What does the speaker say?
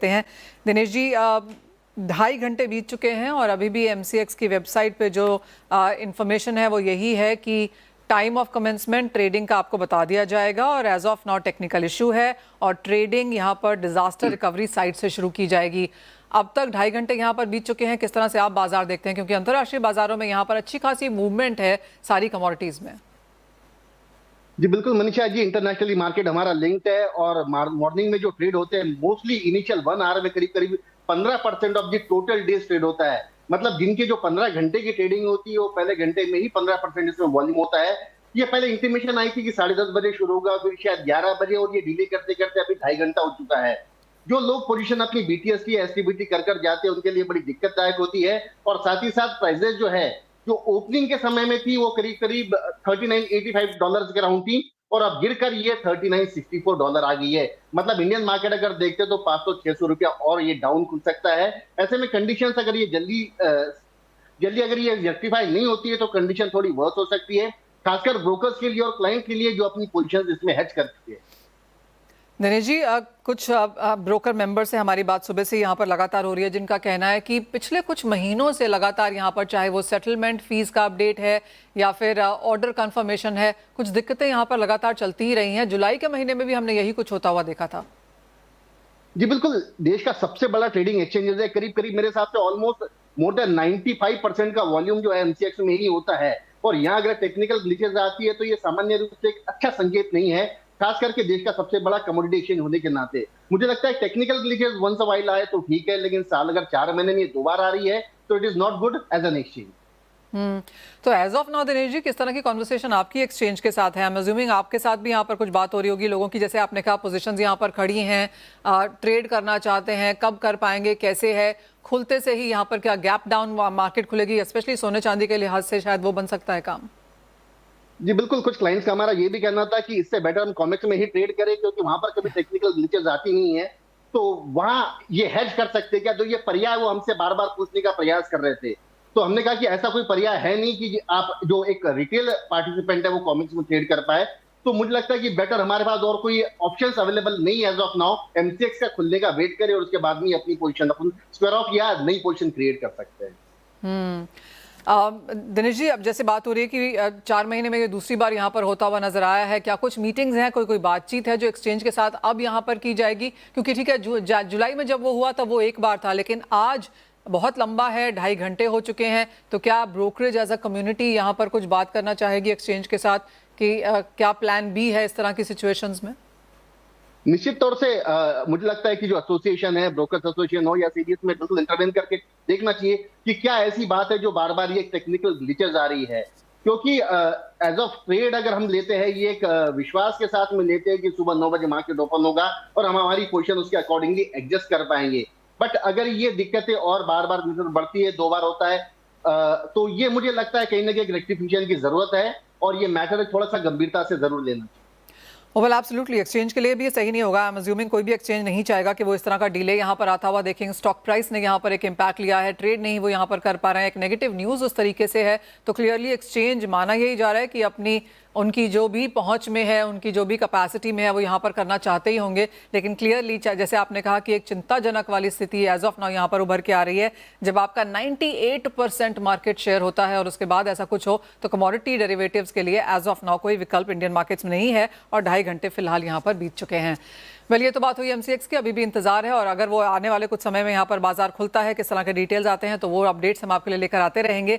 हैं। दिनेश जी, 2.5 घंटे बीत चुके हैं और अभी भी एमसीएक्स की वेबसाइट पे जो इंफॉर्मेशन है वो यही है कि टाइम ऑफ कमेंसमेंट ट्रेडिंग का आपको बता दिया जाएगा और as of now technical issue है और ट्रेडिंग यहाँ पर डिजास्टर रिकवरी साइट से शुरू की जाएगी। अब तक 2.5 घंटे यहाँ पर बीत चुके हैं, किस तरह से आप बाजार देखते हैं, क्योंकि अंतर्राष्ट्रीय बाजारों में यहाँ पर अच्छी खासी मूवमेंट है सारी कमोडिटीज में। जी बिल्कुल मनीषा जी, इंटरनेशनली मार्केट हमारा लिंक्ड है और मॉर्निंग में जो ट्रेड होते हैं मोस्टली इनिशियल 1 आवर में करीब करीब 15% of the total days trade होता है। मतलब जिनकी जो 15 घंटे की ट्रेडिंग होती है वो पहले घंटे में ही 15% इसमें वॉल्यूम होता है। ये पहले इंटीमेशन आई थी कि 10:30 बजे शुरू होगा, फिर शायद 11 बजे, और ये डिले करते करते अभी 2.5 घंटा हो चुका है। जो लोग पोजीशन अपनी बीटीएस की एसटीबीटी कर जाते हैं उनके लिए बड़ी दिक्कतदायक होती है। और साथ ही साथ प्राइसेस जो ओपनिंग के समय में थी वो करीब करीब $39.85 के राउंड थी और अब गिरकर ये $39.64 आ गई है। मतलब इंडियन मार्केट अगर देखते तो 500-600 रुपया और ये डाउन खुल सकता है। ऐसे में कंडीशंस अगर ये जल्दी अगर ये रेक्टिफाई नहीं होती है तो कंडीशन थोड़ी वर्स हो सकती है, खासकर ब्रोकर्स के लिए और क्लाइंट के लिए जो अपनी पोजीशंस इसमें हेज कर चुके हैं। दिनेश जी, कुछ ब्रोकर मेंबर से हमारी बात सुबह से यहाँ पर लगातार हो रही है, जिनका कहना है कि पिछले कुछ महीनों से लगातार यहाँ पर, चाहे वो सेटलमेंट फीस का अपडेट है या फिर ऑर्डर कंफर्मेशन है, कुछ दिक्कतें यहाँ पर लगातार चलती ही रही हैं। जुलाई के महीने में भी हमने यही कुछ होता हुआ देखा था। जी बिल्कुल, देश का सबसे बड़ा ट्रेडिंग एक्सचेंजेस है, करीब करीब मेरे हिसाब से ऑलमोस्ट मोर देन 95% का वॉल्यूम जो है एमसीएक्स में ही होता है। और यहाँ अगर टेक्निकल ग्लिचेस आती है तो ये सामान्य रूप से एक अच्छा संकेत नहीं है, खास करके देश का सबसे बड़ा कमोडिटी एक्सचेंज होने के नाते। मुझे लगता है technical glitches once a while आए तो ठीक है, लेकिन साल अगर 4 महीने में ये 2 बार आ रही है तो it is not good as an exchange. तो as of now Dinesh ji, किस तरह की कॉन्वर्सेशन आपकी एक्सचेंज के साथ है? आई एम अज्यूमिंग आपके साथ भी यहाँ पर कुछ बात हो रही होगी लोगों की, जैसे आपने कहा पोजीशंस यहाँ पर खड़ी हैं, ट्रेड करना चाहते हैं, कब कर पाएंगे, कैसे है? खुलते से ही यहाँ पर क्या गैप डाउन मार्केट खुलेगी, स्पेशली सोने चांदी के लिहाज से शायद वो बन सकता है काम? जी बिल्कुल, कुछ क्लाइंट्स का हमारा ये भी कहना था कि इससे बेटर हम कॉमेक्स में ही ट्रेड करें, क्योंकि वहां पर कभी टेक्निकल ग्लिचेस आती नहीं है, तो वहां ये हेज कर सकते क्या। तो ये पर्याय वो हमसे बार बार पूछने का प्रयास कर रहे थे, तो हमने कहा कि ऐसा कोई पर्याय है नहीं कि आप जो एक रिटेल पार्टिसिपेंट है वो कॉमिक्स में ट्रेड कर पाए। तो मुझे लगता है कि बेटर हमारे पास और कोई ऑप्शंस अवेलेबल नहीं एज ऑफ नाउ, एमसीएक्स का खुलने का वेट करें और उसके बाद में अपनी पोजीशन अपन स्क्वायर ऑफ या नई पोजीशन क्रिएट कर सकते हैं। दिनेश जी, अब जैसे बात हो रही है कि 4 महीने में ये दूसरी बार यहाँ पर होता हुआ नजर आया है, क्या कुछ मीटिंग्स हैं, कोई बातचीत है जो एक्सचेंज के साथ अब यहाँ पर की जाएगी? क्योंकि ठीक है, जुलाई में जब वो हुआ तब वो एक बार था, लेकिन आज बहुत लंबा है, 2.5 घंटे हो चुके हैं। तो क्या ब्रोकरेज एज अ कम्युनिटी यहाँ पर कुछ बात करना चाहेगी एक्सचेंज के साथ कि क्या प्लान बी है इस तरह की सिचुएशंस में? निश्चित तौर से मुझे लगता है कि जो एसोसिएशन है, ब्रोकर्स एसोसिएशन हो या सीडीएस में, बिल्कुल इंटरवेन करके देखना चाहिए कि क्या ऐसी बात है जो बार बार ये टेक्निकल ग्लिचेस आ रही है। क्योंकि एज ऑफ ट्रेड अगर हम लेते हैं ये एक विश्वास के साथ में लेते हैं कि सुबह 9 बजे मार्केट ओपन होगा और हम हमारी पोजीशन उसके अकॉर्डिंगली एडजस्ट कर पाएंगे। बट अगर ये दिक्कतें और बार बार बढ़ती है, 2 बार होता है, तो ये मुझे लगता है कहीं ना कहीं एक रेक्टिफिकेशन की जरूरत है और ये मैटर थोड़ा सा गंभीरता से जरूर लेना चाहिए। वेल एब्सोल्युटली, एक्सचेंज के लिए भी ये सही नहीं होगा। आई एम अज्यूमिंग कोई भी एक्सचेंज नहीं चाहेगा कि वो इस तरह का डिले यहाँ पर आता हुआ देखेंगे। स्टॉक प्राइस ने यहाँ पर एक इम्पैक्ट लिया है, ट्रेड नहीं वो यहाँ पर कर पा रहे हैं, एक नेगेटिव न्यूज़ उस तरीके से है। तो क्लियरली एक्सचेंज माना यही जा रहा है कि अपनी उनकी जो भी पहुंच में है, उनकी जो भी कैपेसिटी में है, वो यहाँ पर करना चाहते ही होंगे। लेकिन क्लियरली जैसे आपने कहा कि एक चिंताजनक वाली स्थिति एज ऑफ नाउ यहाँ पर उभर के आ रही है। जब आपका 98% मार्केट शेयर होता है और उसके बाद ऐसा कुछ हो तो कमोडिटी डेरिवेटिव्स के लिए एज ऑफ नाउ कोई विकल्प इंडियन मार्केट्स में नहीं है और 2.5 घंटे फिलहाल यहाँ पर बीत चुके हैं। वेल, ये तो बात हुई एमसीएक्स की, अभी भी इंतजार है और अगर वो आने वाले कुछ समय में यहाँ पर बाजार खुलता है, किस तरह के डिटेल्स आते हैं, तो वो अपडेट्स हम आपके लिए लेकर आते रहेंगे।